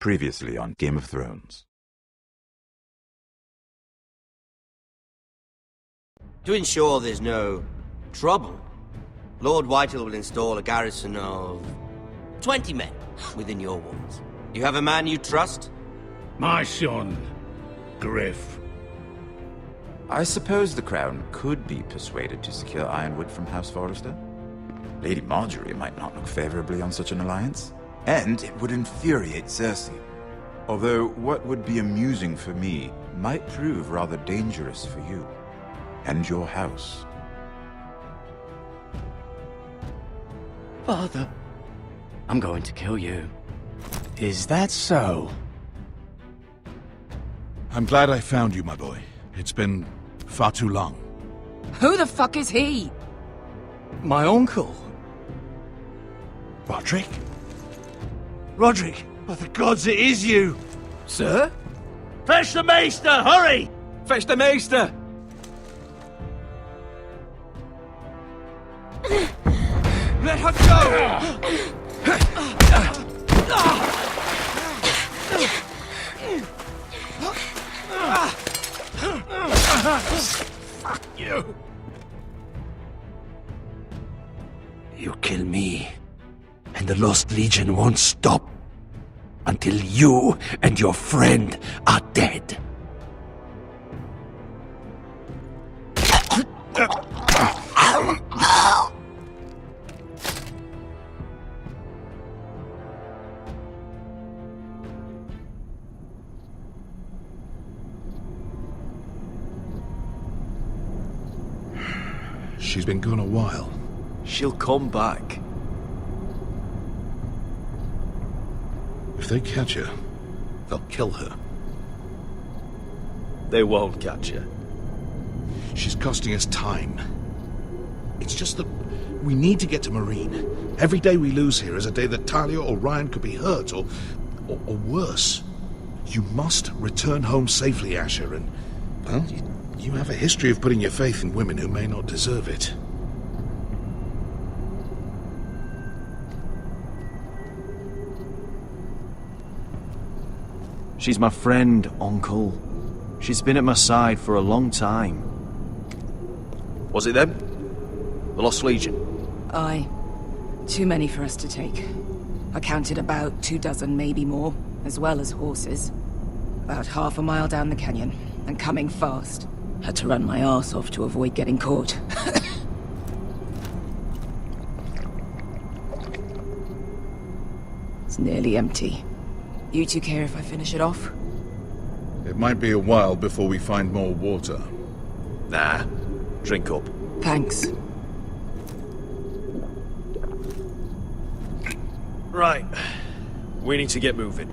Previously on Game of Thrones. To ensure there's no trouble, Lord Whitehill will install a garrison of 20 men within your walls. You have a man you trust? My son, Griff. I suppose the Crown could be persuaded to secure Ironwood from House Forrester. Lady Marjorie might not look favorably on such an alliance, and it would infuriate Cersei. Although what would be amusing for me might prove rather dangerous for you and your house. Father, I'm going to kill you. Is that so? I'm glad I found you, my boy. It's been far too long. Who the fuck is he? My uncle. Roderick? Roderick, by the gods, it is you! Sir? Fetch the maester, hurry! Fetch the maester! Let her go! Fuck you! You kill me, and the Lost Legion won't stop until you and your friend are dead. She's been gone a while. She'll come back. If they catch her, they'll kill her. They won't catch her. She's costing us time. It's just that we need to get to Marine. Every day we lose here is a day that Talia or Ryan could be hurt, or worse. You must return home safely, Asher, and, well, you have a history of putting your faith in women who may not deserve it. She's my friend, Uncle. She's been at my side for a long time. Was it them? The Lost Legion? Aye. Too many for us to take. I counted about 24, maybe more, as well as horses. About half a mile down the canyon, and coming fast. Had to run my arse off to avoid getting caught. It's nearly empty. You two care if I finish it off? It might be a while before we find more water. Nah. Drink up. Thanks. Right. We need to get moving.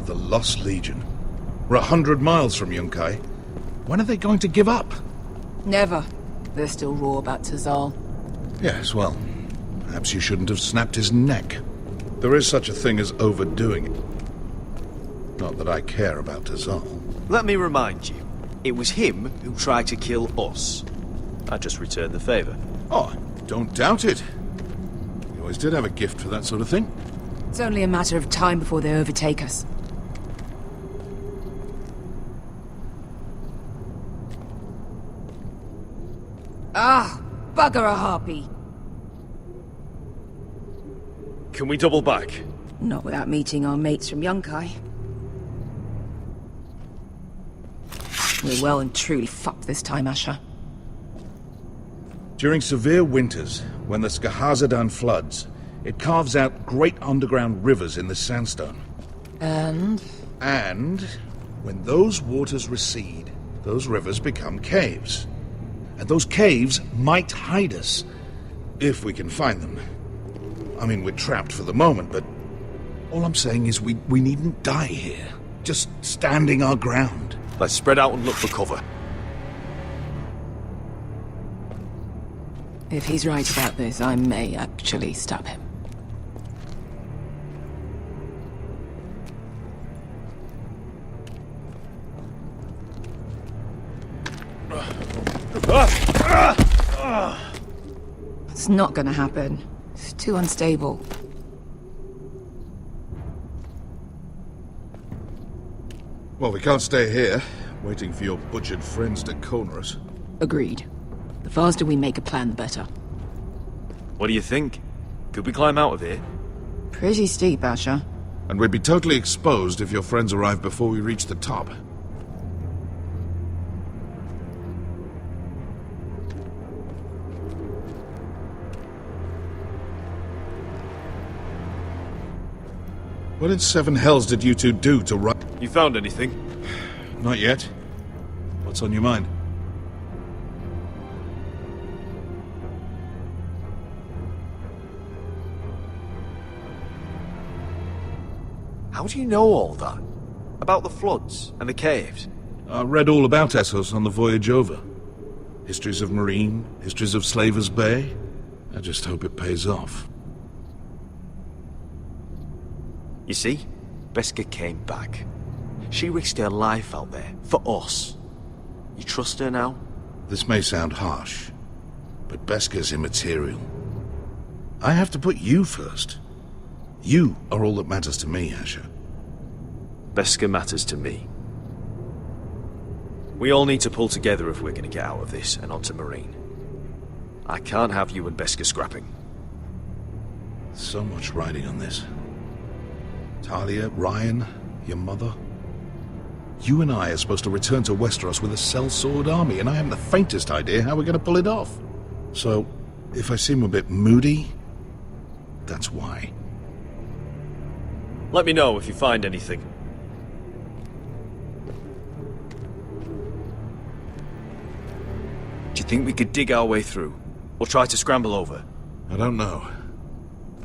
The Lost Legion. We're 100 miles from Yunkai. When are they going to give up? Never. They're still raw about Tazal. Yes, well, perhaps you shouldn't have snapped his neck. There is such a thing as overdoing it. Not that I care about Tazal. Let me remind you, it was him who tried to kill us. I just returned the favor. Oh, don't doubt it. You always did have a gift for that sort of thing. It's only a matter of time before they overtake us. Ah, bugger a harpy. Can we double back? Not without meeting our mates from Yunkai. We're well and truly fucked this time, Asher. During severe winters, when the Skahazadan floods, it carves out great underground rivers in the sandstone. And when those waters recede, those rivers become caves. And those caves might hide us, if we can find them. I mean, we're trapped for the moment, but all I'm saying is we needn't die here. Just standing our ground. Let's spread out and look for cover. if he's right about this, I may actually stab him. It's not gonna happen. It's too unstable. Well, we can't stay here, waiting for your butchered friends to corner us. Agreed. The faster we make a plan, the better. What do you think? Could we climb out of here? Pretty steep, Asher. And we'd be totally exposed if your friends arrive before we reach the top. What in seven hells did you two do to run? You found anything? Not yet. What's on your mind? How do you know all that? About the floods and the caves? I read all about Essos on the voyage over. Histories of Marine, histories of Slaver's Bay. I just hope it pays off. You see? Beskha came back. She risked her life out there, for us. You trust her now? This may sound harsh, but Beskha's immaterial. I have to put you first. You are all that matters to me, Asher. Beskha matters to me. We all need to pull together if we're going to get out of this and onto Marine. I can't have you and Beskha scrapping. So much riding on this. Talia, Ryan, your mother. You and I are supposed to return to Westeros with a sellsword army, and I haven't the faintest idea how we're going to pull it off. So, if I seem a bit moody, that's why. Let me know if you find anything. Do you think we could dig our way through? Or try to scramble over? I don't know.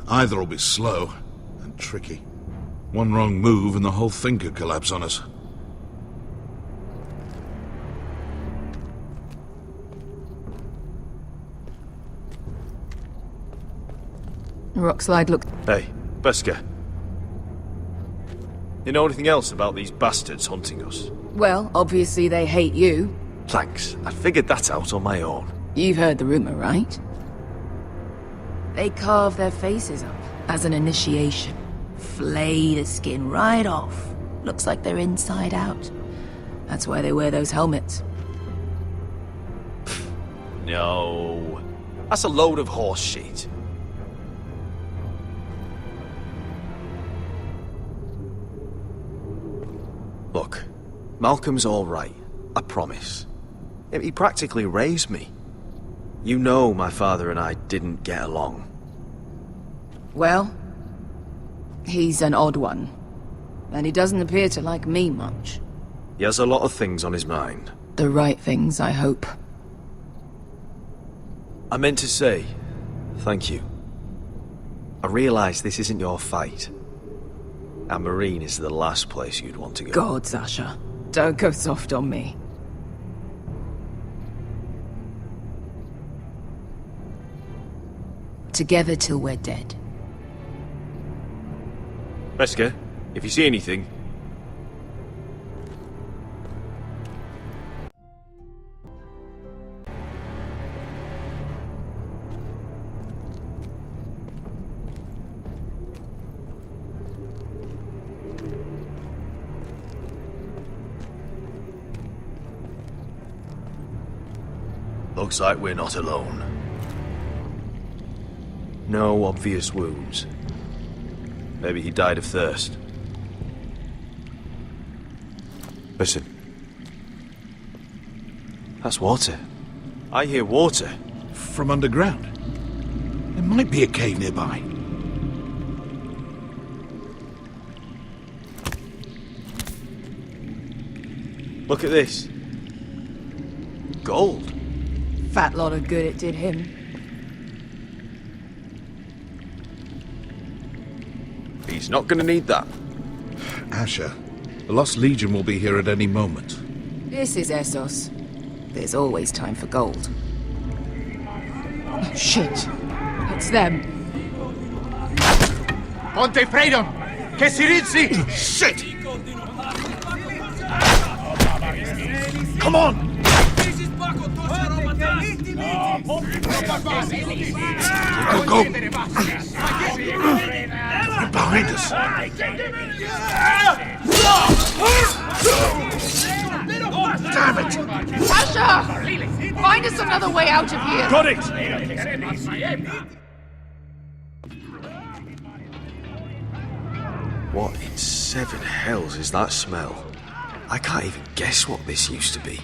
Either will be slow and tricky. One wrong move and the whole thing could collapse on us. Rockslide looks... Hey, Beskha. You know anything else about these bastards hunting us? Well, obviously they hate you. Thanks. I figured that out on my own. You've heard the rumor, right? They carve their faces up as an initiation. Flay the skin right off. Looks like they're inside out. That's why they wear those helmets. No. That's a load of horse shit. Look, Malcolm's all right. I promise. He practically raised me. You know my father and I didn't get along. Well, he's an odd one. And he doesn't appear to like me much. He has a lot of things on his mind. The right things, I hope. I meant to say, thank you. I realise this isn't your fight. And Marine is the last place you'd want to go. God, Sasha. Don't go soft on me. Together till we're dead. Beskha, if you see anything... Looks like we're not alone. No obvious wounds. Maybe he died of thirst. Listen. That's water. I hear water. From underground. There might be a cave nearby. Look at this. Gold. Fat lot of good it did him. He's not gonna need that. Asher, the Lost Legion will be here at any moment. This is Essos. There's always time for gold. Oh, shit. It's them. Ponte Freedom! Che si rizzi! Shit! Come on! Go! Get behind us! Damn it! Asher! Find us another way out of here! Got it! What in seven hells is that smell? I can't even guess what this used to be.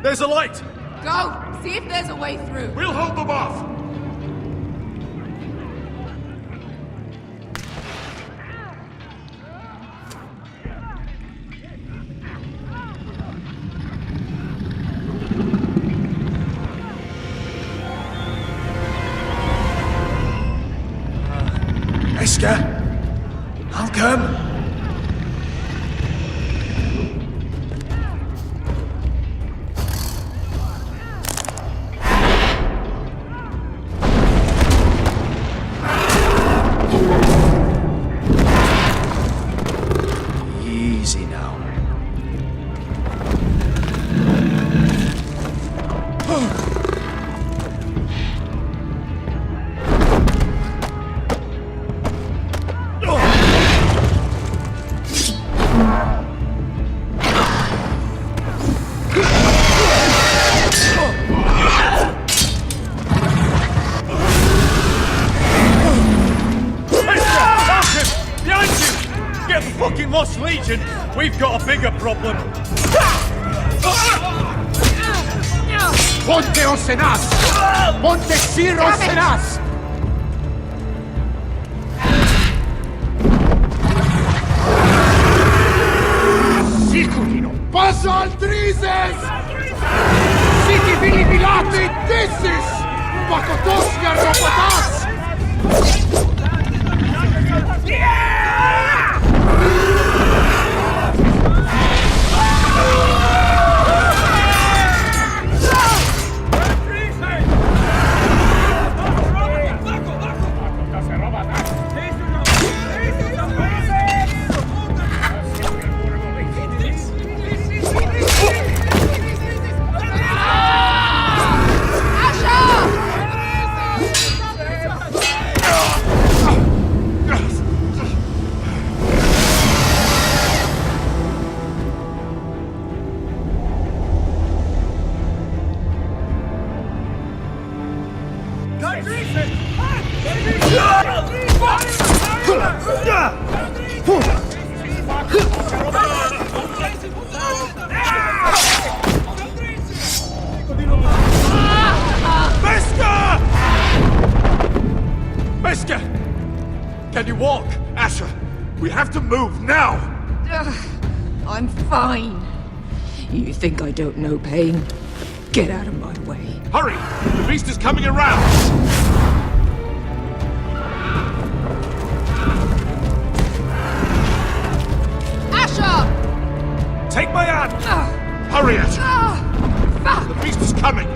There's a light! Go! See if there's a way through. We'll hold them off! Wesker? I'll come. Easy now. Lost Legion, we've got a bigger problem. Ponte Osenas! Ponte Sir Osenas! Siculino! Passa altrises! Siti bilibilate dissis! Pakotos yarropatas! Can you walk? Asher, we have to move now! I'm fine. You think I don't know pain? Get out of my way. Hurry! The beast is coming around! Asher! Take my hand! Hurry, Asher! Fuck! The beast is coming!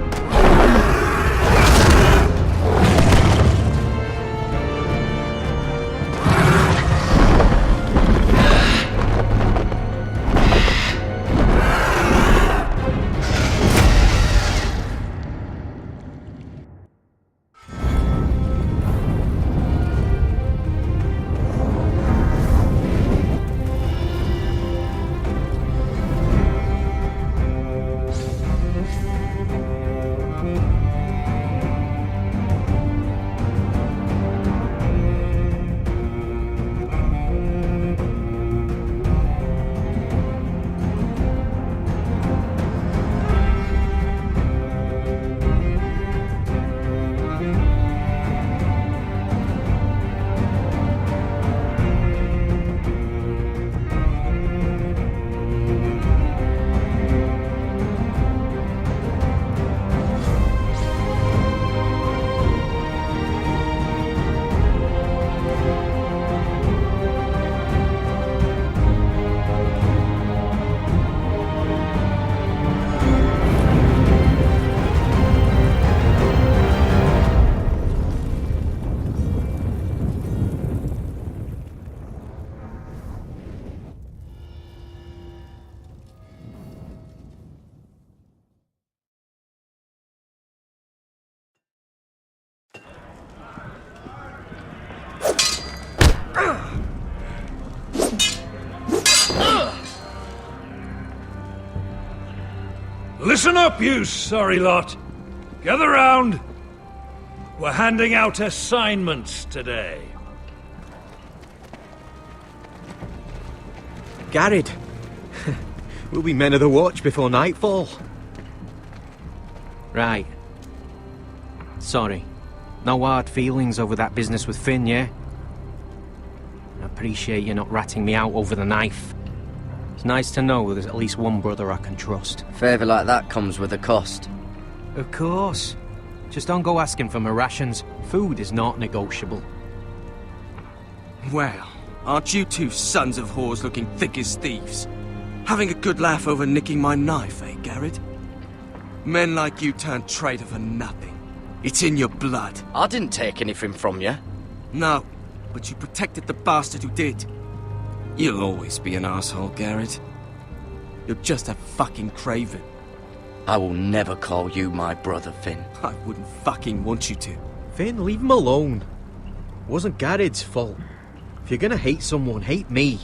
Listen up, you sorry lot. Gather round. We're handing out assignments today. Garrett. We'll be men of the watch before nightfall. Right. Sorry. No hard feelings over that business with Finn, yeah? I appreciate you not ratting me out over the knife. It's nice to know there's at least one brother I can trust. Favour like that comes with a cost. Of course. Just don't go asking for my rations. Food is not negotiable. Well, aren't you two sons of whores looking thick as thieves? Having a good laugh over nicking my knife, eh, Garrett? Men like you turn traitor for nothing. It's in your blood. I didn't take anything from you. No, but you protected the bastard who did. You'll always be an asshole, Garrett. You're just a fucking craven. I will never call you my brother, Finn. I wouldn't fucking want you to. Finn, leave him alone. It wasn't Garrett's fault. If you're gonna hate someone, hate me.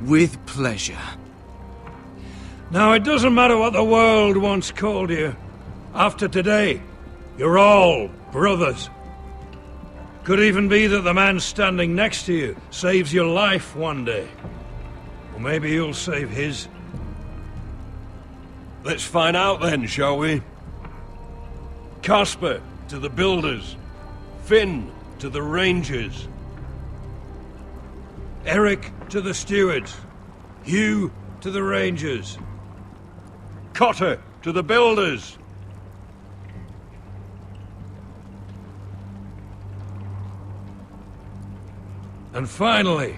With pleasure. Now, it doesn't matter what the world once called you. After today, you're all brothers. Could even be that the man standing next to you saves your life one day. Or maybe you'll save his. Let's find out then, shall we? Casper to the builders. Finn to the rangers. Eric to the stewards. Hugh to the rangers. Cotter to the builders. And finally,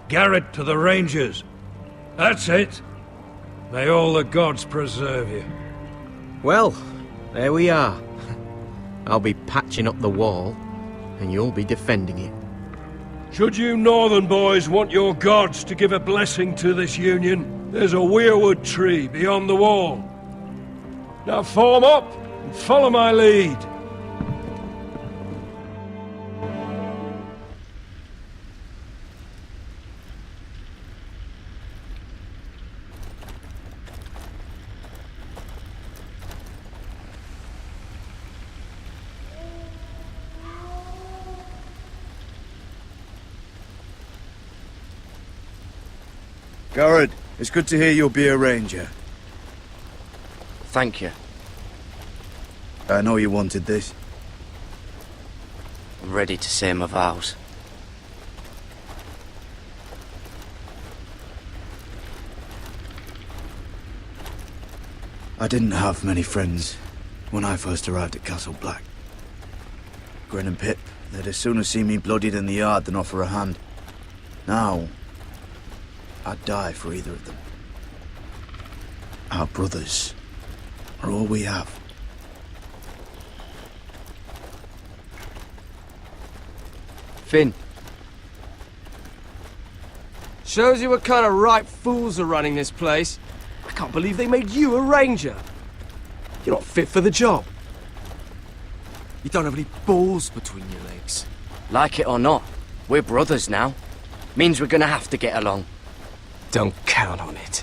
Garrett to the rangers. That's it. May all the gods preserve you. Well, there we are. I'll be patching up the wall, and you'll be defending it. Should you northern boys want your gods to give a blessing to this union, there's a weirwood tree beyond the wall. Now form up and follow my lead. Garrett, it's good to hear you'll be a ranger. Thank you. I know you wanted this. I'm ready to say my vows. I didn't have many friends when I first arrived at Castle Black. Grin and Pip, they'd as soon as see me bloodied in the yard than offer a hand. Now, I'd die for either of them. Our brothers are all we have. Finn. Shows you what kind of ripe fools are running this place. I can't believe they made you a ranger. You're not fit for the job. You don't have any balls between your legs. Like it or not, we're brothers now. Means we're gonna have to get along. Don't count on it.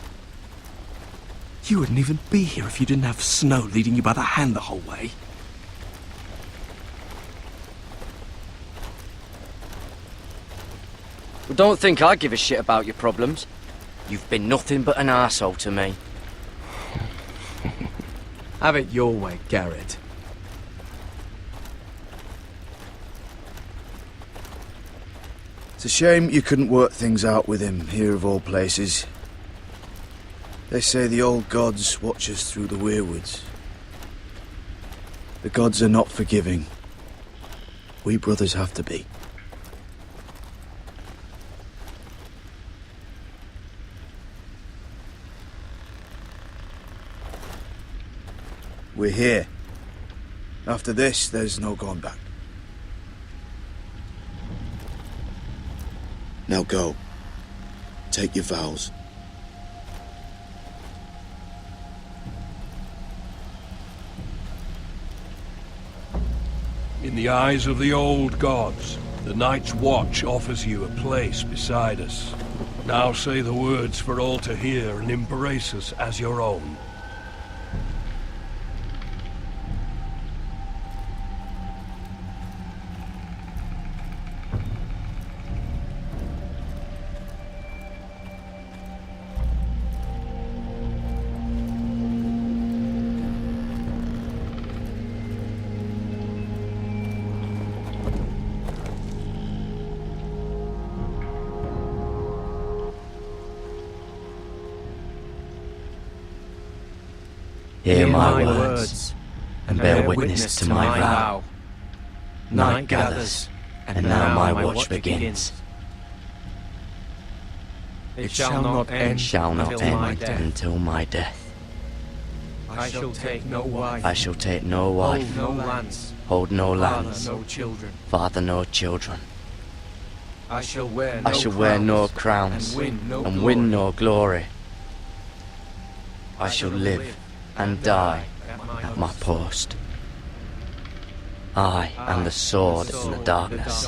You wouldn't even be here if you didn't have Snow leading you by the hand the whole way. Well, don't think I give a shit about your problems. You've been nothing but an arsehole to me. Have it your way, Garrett. It's a shame you couldn't work things out with him here of all places. They say the old gods watch us through the weirwoods. The gods are not forgiving. We brothers have to be. We're here. After this, there's no going back. Now go. Take your vows. In the eyes of the old gods, the Night's Watch offers you a place beside us. Now say the words for all to hear and embrace us as your own. Hear my words, and bear witness to my vow. Night gathers, and now my watch begins. It shall not end, until my death. I shall take no wife. I shall take no wife. Hold no lands. Hold no lands. Father, no children. Father, no children. I shall wear no crowns and win no glory. I shall live and die at my post. I am the sword in the darkness.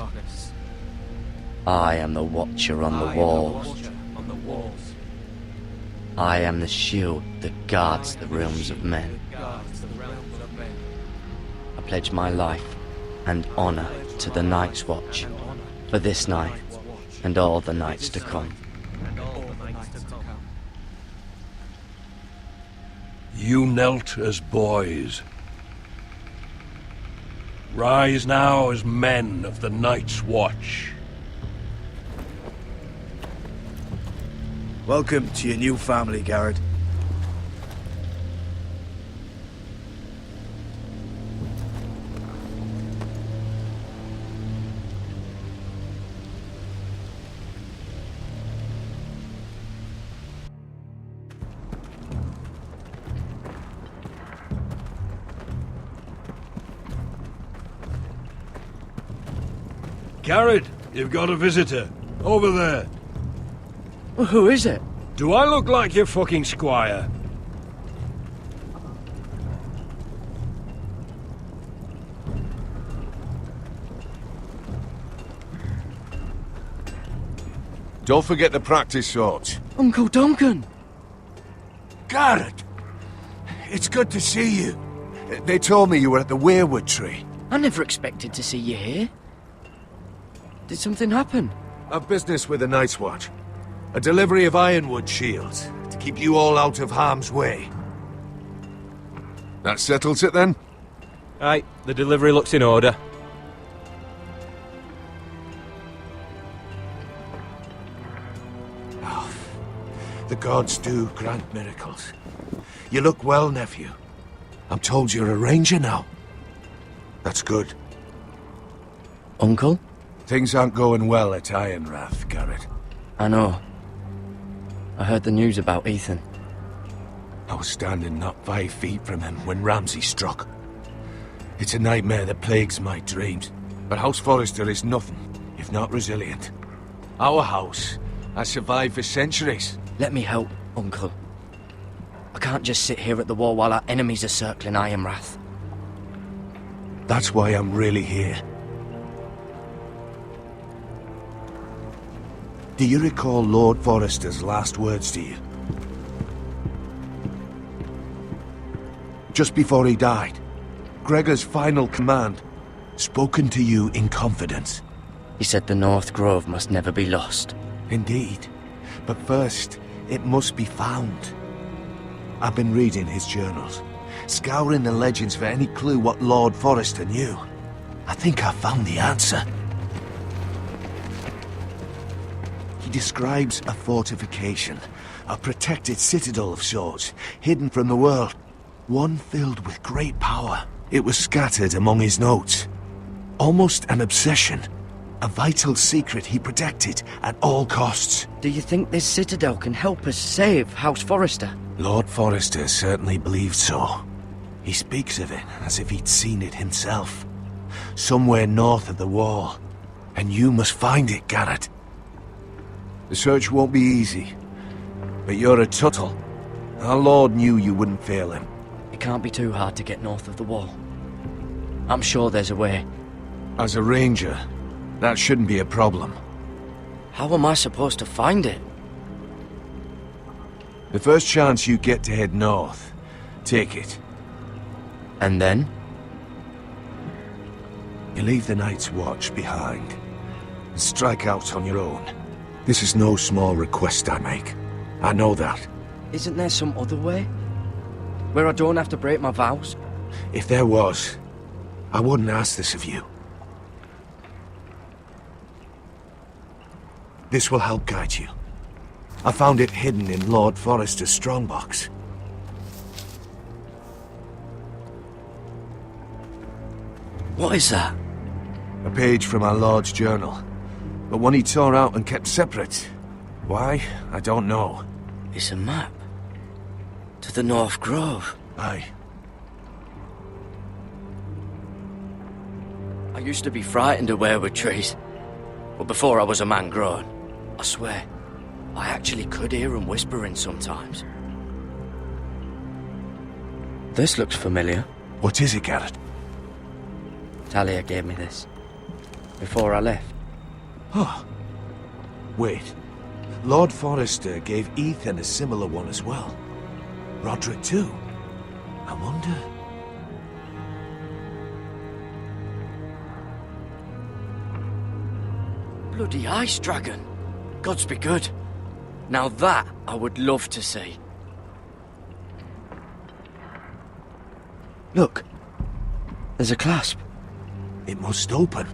I am the watcher on the walls. I am the shield that guards the realms of men. I pledge my life and honor to the Night's Watch for this night and all the nights to come. You knelt as boys. Rise now as men of the Night's Watch. Welcome to your new family, Garrett. Garrett, you've got a visitor. Over there. Well, who is it? Do I look like your fucking squire? Don't forget the practice swords. Uncle Duncan! Garrett! It's good to see you. They told me you were at the weirwood tree. I never expected to see you here. Did something happen? I've business with the Night's Watch. A delivery of ironwood shields to keep you all out of harm's way. That settles it then? Aye, the delivery looks in order. Oh, the gods do grant miracles. You look well, nephew. I'm told you're a ranger now. That's good. Uncle? Things aren't going well at Ironrath, Garrett. I know. I heard the news about Ethan. I was standing not 5 feet from him when Ramsay struck. It's a nightmare that plagues my dreams, but House Forrester is nothing if not resilient. Our house has survived for centuries. Let me help, Uncle. I can't just sit here at the wall while our enemies are circling Ironrath. That's why I'm really here. Do you recall Lord Forrester's last words to you? Just before he died, Gregor's final command, spoken to you in confidence. He said the North Grove must never be lost. Indeed. But first, it must be found. I've been reading his journals, scouring the legends for any clue what Lord Forrester knew. I think I found the answer. He describes a fortification, a protected citadel of sorts, hidden from the world, one filled with great power. It was scattered among his notes. Almost an obsession, a vital secret he protected at all costs. Do you think this citadel can help us save House Forrester? Lord Forrester certainly believed so. He speaks of it as if he'd seen it himself. Somewhere north of the wall. And you must find it, Garrett. The search won't be easy, but you're a Tuttle. Our Lord knew you wouldn't fail him. It can't be too hard to get north of the wall. I'm sure there's a way. As a ranger, that shouldn't be a problem. How am I supposed to find it? The first chance you get to head north, take it. And then? You leave the Night's Watch behind, and strike out on your own. This is no small request I make. I know that. Isn't there some other way? Where I don't have to break my vows? If there was, I wouldn't ask this of you. This will help guide you. I found it hidden in Lord Forrester's strongbox. What is that? A page from our Lord's journal, but one he tore out and kept separate. Why? I don't know. It's a map. To the North Grove. Aye. I used to be frightened of weirwood trees. But before I was a man grown, I swear, I actually could hear them whispering sometimes. This looks familiar. What is it, Garrett? Talia gave me this. Before I left. Oh. Wait. Lord Forrester gave Ethan a similar one as well. Roderick too. I wonder... Bloody ice dragon. Gods be good. Now that I would love to see. Look. There's a clasp. It must open.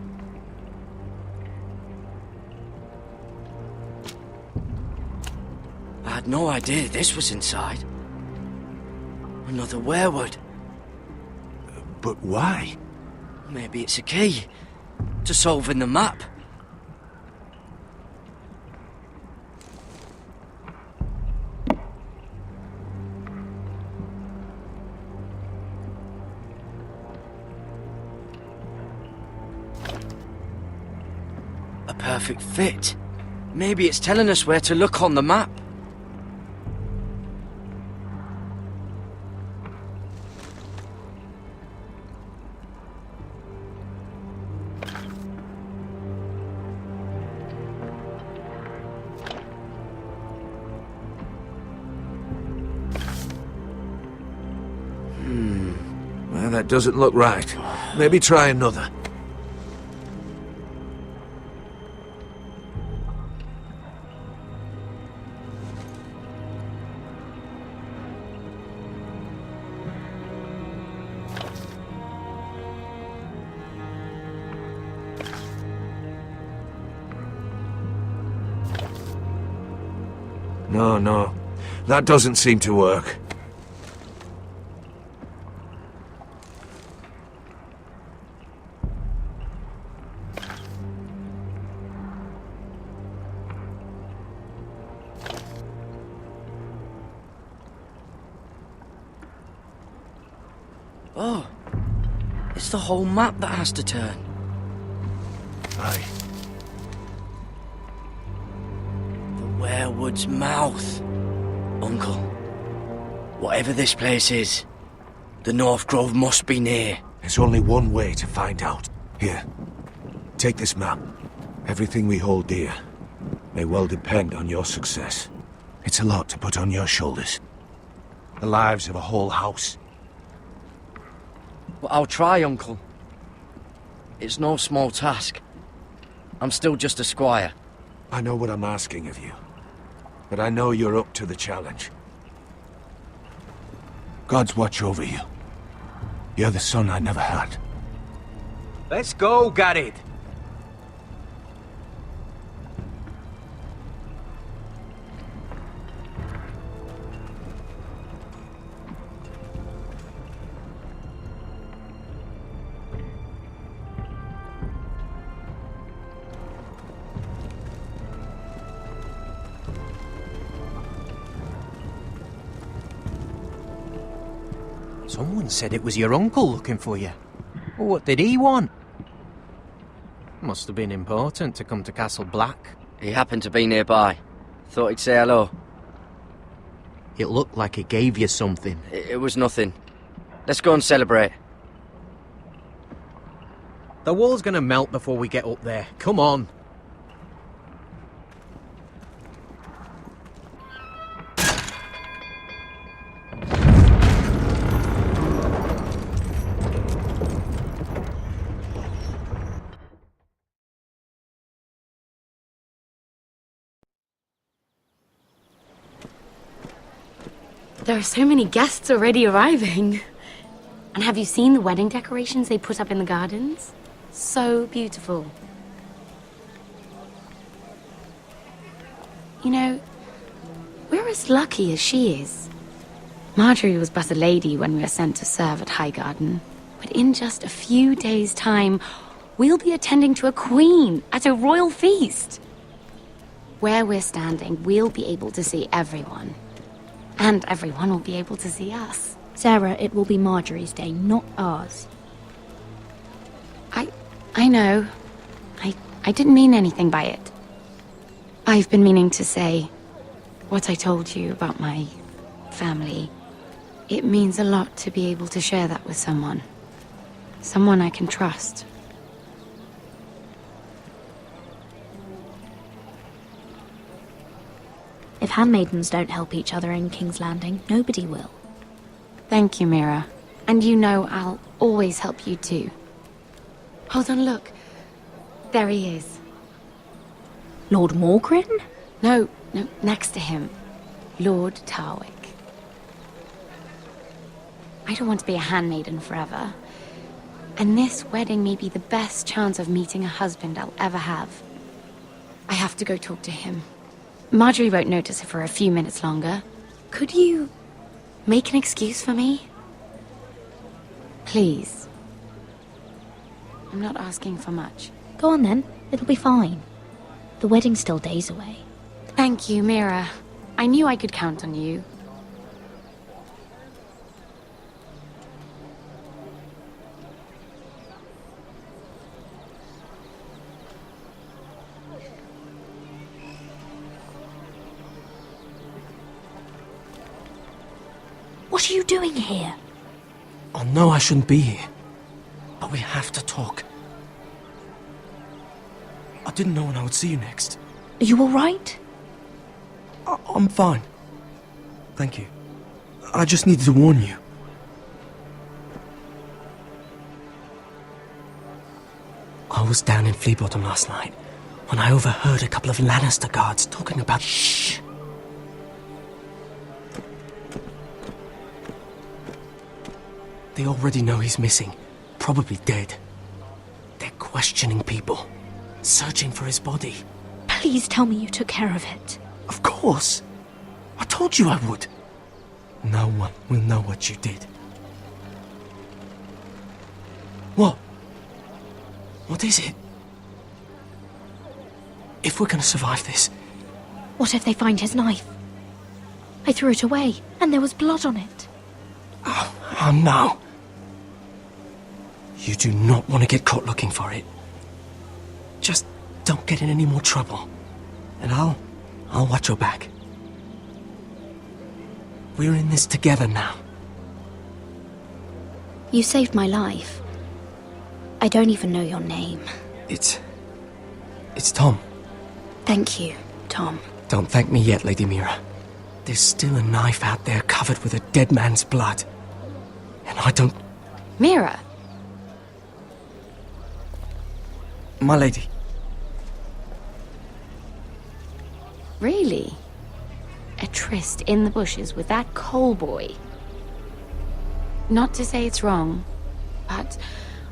I had no idea this was inside. Another weirwood. But why? Maybe it's a key to solving the map. A perfect fit. Maybe it's telling us where to look on the map. Well, that doesn't look right. Maybe try another. No. That doesn't seem to work. Oh, it's the whole map that has to turn. Aye. The weirwood's mouth. Uncle, whatever this place is, the North Grove must be near. There's only one way to find out. Here, take this map. Everything we hold dear may well depend on your success. It's a lot to put on your shoulders. The lives of a whole house. Well, I'll try, Uncle. It's no small task. I'm still just a squire. I know what I'm asking of you, but I know you're up to the challenge. God's watch over you. You're the son I never had. Let's go, Garrett. Someone said it was your uncle looking for you. What did he want? Must have been important to come to Castle Black. He happened to be nearby. Thought he'd say hello. It looked like he gave you something. It was nothing. Let's go and celebrate. The wall's gonna melt before we get up there. Come on. There are so many guests already arriving. And have you seen the wedding decorations they put up in the gardens? So beautiful. You know, we're as lucky as she is. Marjorie was but a lady when we were sent to serve at Highgarden. But in just a few days' time, we'll be attending to a queen at a royal feast. Where we're standing, we'll be able to see everyone. And everyone will be able to see us. Sarah, it will be Marjorie's day, not ours. I know. I didn't mean anything by it. I've been meaning to say what I told you about my family. It means a lot to be able to share that with someone. Someone I can trust. If handmaidens don't help each other in King's Landing, nobody will. Thank you, Mira. And you know I'll always help you too. Hold on, look. There he is. Lord Morgrin? No, next to him. Lord Tarwick. I don't want to be a handmaiden forever. And this wedding may be the best chance of meeting a husband I'll ever have. I have to go talk to him. Marjorie won't notice it for a few minutes longer. Could you make an excuse for me? Please. I'm not asking for much. Go on then, it'll be fine. The wedding's still days away. Thank you, Mira. I knew I could count on you. What are you doing here? I know I shouldn't be here, but we have to talk. I didn't know when I would see you next. Are you alright? I'm fine. Thank you. I just needed to warn you. I was down in Fleabottom last night when I overheard a couple of Lannister guards talking about... Shh! They already know he's missing, probably dead. They're questioning people, searching for his body. Please tell me you took care of it. Of course! I told you I would. No one will know what you did. What? What is it? If we're gonna survive this... What if they find his knife? I threw it away, and there was blood on it. Oh no. You do not want to get caught looking for it. Just don't get in any more trouble. And I'll watch your back. We're in this together now. You saved my life. I don't even know your name. It's Tom. Thank you, Tom. Don't thank me yet, Lady Mira. There's still a knife out there covered with a dead man's blood. And I don't... Mira! My lady. Really? A tryst in the bushes with that coal boy? Not to say it's wrong, but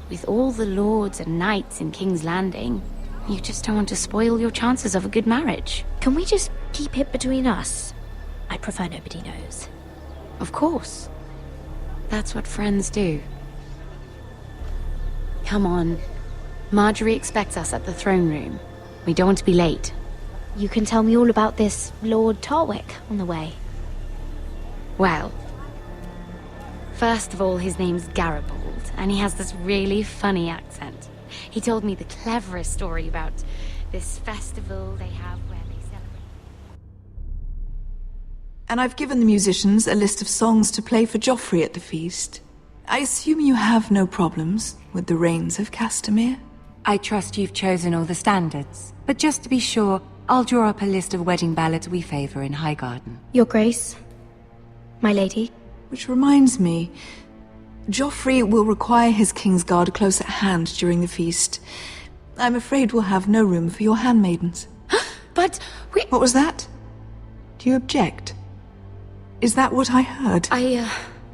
with all the lords and knights in King's Landing, you just don't want to spoil your chances of a good marriage. Can we just keep it between us? I prefer nobody knows. Of course. That's what friends do. Come on. Marjorie expects us at the throne room. We don't want to be late. You can tell me all about this Lord Tarwick on the way. Well, first of all, his name's Garibald, and he has this really funny accent. He told me the cleverest story about this festival they have where they celebrate. And I've given the musicians a list of songs to play for Joffrey at the feast. I assume you have no problems with the Rains of Castamere? I trust you've chosen all the standards, but just to be sure, I'll draw up a list of wedding ballads we favor in Highgarden. Your Grace, my lady. Which reminds me, Joffrey will require his Kingsguard close at hand during the feast. I'm afraid we'll have no room for your handmaidens. But What was that? Do you object? Is that what I heard?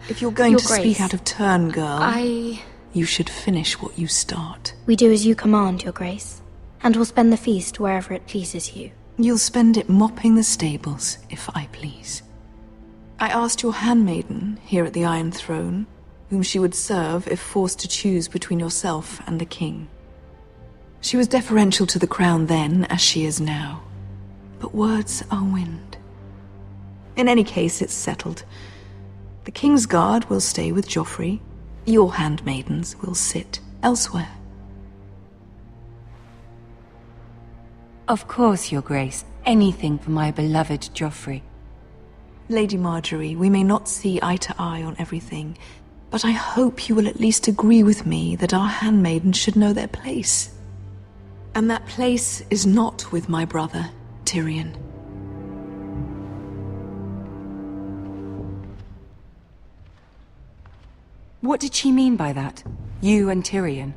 If you're going to speak out of turn, girl, you should finish what you start. We do as you command, Your Grace, and we'll spend the feast wherever it pleases you. You'll spend it mopping the stables, if I please. I asked your handmaiden here at the Iron Throne whom she would serve if forced to choose between yourself and the king. She was deferential to the crown then, as she is now. But words are wind. In any case, it's settled. The King's Guard will stay with Joffrey. Your handmaidens will sit elsewhere. Of course, Your Grace. Anything for my beloved Joffrey. Lady Marjorie, we may not see eye to eye on everything, but I hope you will at least agree with me that our handmaidens should know their place. And that place is not with my brother, Tyrion. What did she mean by that? You and Tyrion?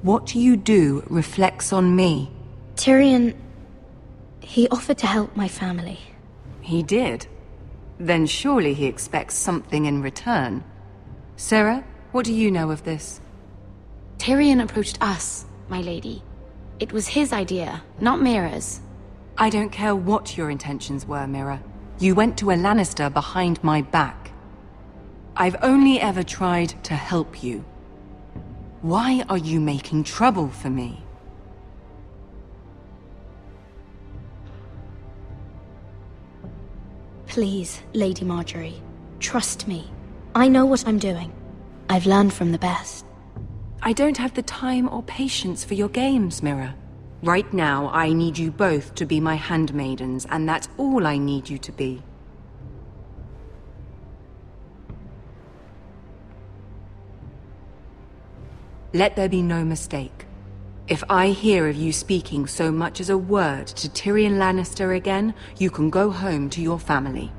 What you do reflects on me. Tyrion... he offered to help my family. He did? Then surely he expects something in return. Sarah, what do you know of this? Tyrion approached us, my lady. It was his idea, not Mira's. I don't care what your intentions were, Mira. You went to a Lannister behind my back. I've only ever tried to help you. Why are you making trouble for me? Please, Lady Marjorie, trust me. I know what I'm doing. I've learned from the best. I don't have the time or patience for your games, Mira. Right now, I need you both to be my handmaidens, and that's all I need you to be. Let there be no mistake. If I hear of you speaking so much as a word to Tyrion Lannister again, you can go home to your family.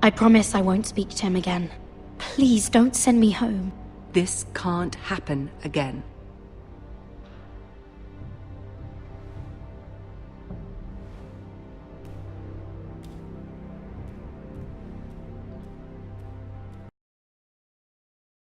I promise I won't speak to him again. Please don't send me home. This can't happen again.